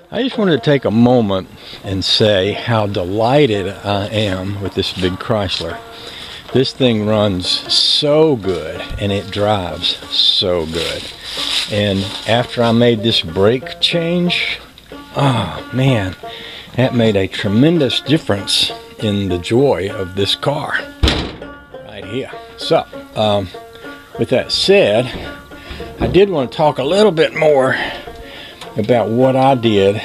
I just wanted to take a moment and say how delighted I am with this big Chrysler. This thing runs so good and it drives so good. And after I made this brake change, oh man, that made a tremendous difference in the joy of this car right here. So, with that said, I did want to talk a little bit more about what I did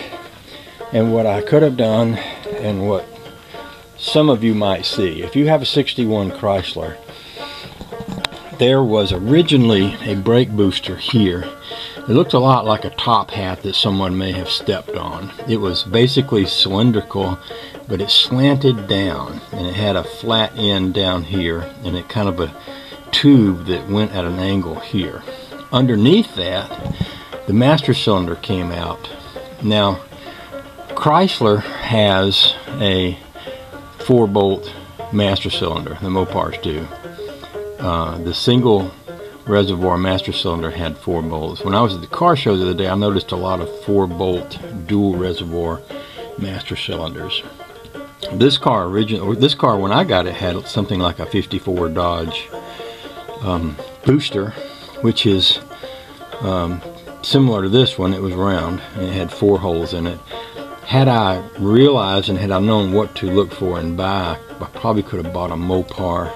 and what I could have done and what some of you might see. If you have a 61 Chrysler, there was originally a brake booster here. It looked a lot like a top hat that someone may have stepped on. It was basically cylindrical, but it slanted down and it had a flat end down here and it kind of a tube that went at an angle here. Underneath that, the master cylinder came out. Now, Chrysler has a 4-bolt master cylinder, the Mopars do. The single reservoir master cylinder had 4 bolts. When I was at the car show the other day, I noticed a lot of 4-bolt dual reservoir master cylinders. This car when I got it had something like a 54 Dodge booster, which is similar to this one. It was round and it had 4 holes in it. Had I realized and had I known what to look for and buy, I probably could have bought a Mopar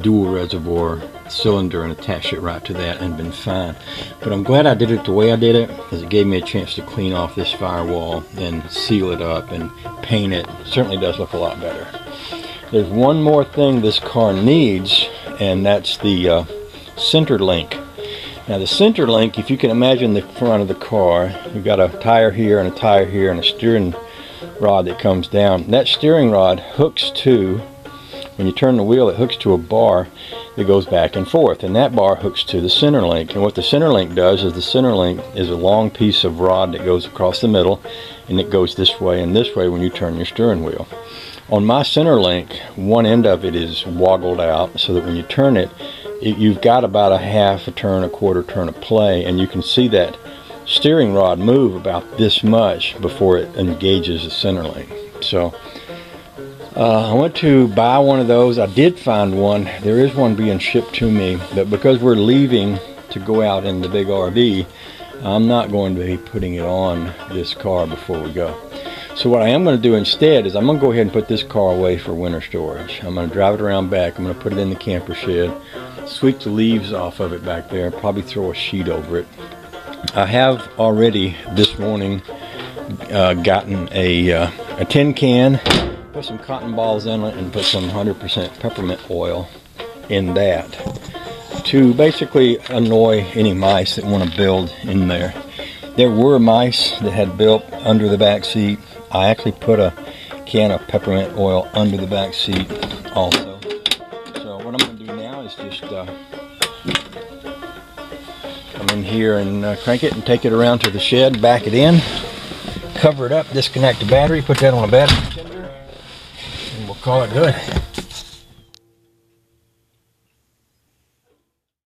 dual reservoir cylinder and attached it right to that and been fine. But I'm glad I did it the way I did it, because it gave me a chance to clean off this firewall and seal it up and paint it. It certainly does look a lot better. There's one more thing this car needs, and that's the center link. Now the center link, if you can imagine the front of the car, you've got a tire here and a tire here and a steering rod that comes down. That steering rod hooks to, when you turn the wheel, it hooks to a bar that goes back and forth, and that bar hooks to the center link. And what the center link does is the center link is a long piece of rod that goes across the middle, and it goes this way and this way when you turn your steering wheel. On my center link, one end of it is woggled out so that when you turn it, you've got about a half a turn, a quarter turn of play, and you can see that steering rod move about this much before it engages the center link. So I went to buy one of those. I did find one. There is one being shipped to me, but because we're leaving to go out in the big RV, I'm not going to be putting it on this car before we go. So what I am going to do instead is I'm going to go ahead and put this car away for winter storage. I'm going to drive it around back. I'm going to put it in the camper shed, sweep the leaves off of it back there, probably throw a sheet over it. I have already this morning gotten a tin can, put some cotton balls in it, and put some 100% peppermint oil in that to basically annoy any mice that want to build in there. There were mice that had built under the back seat. I actually put a can of peppermint oil under the back seat also. So what I'm going to do now is just come in here and crank it and take it around to the shed, back it in, cover it up, disconnect the battery, put that on a battery tender, and we'll call it good.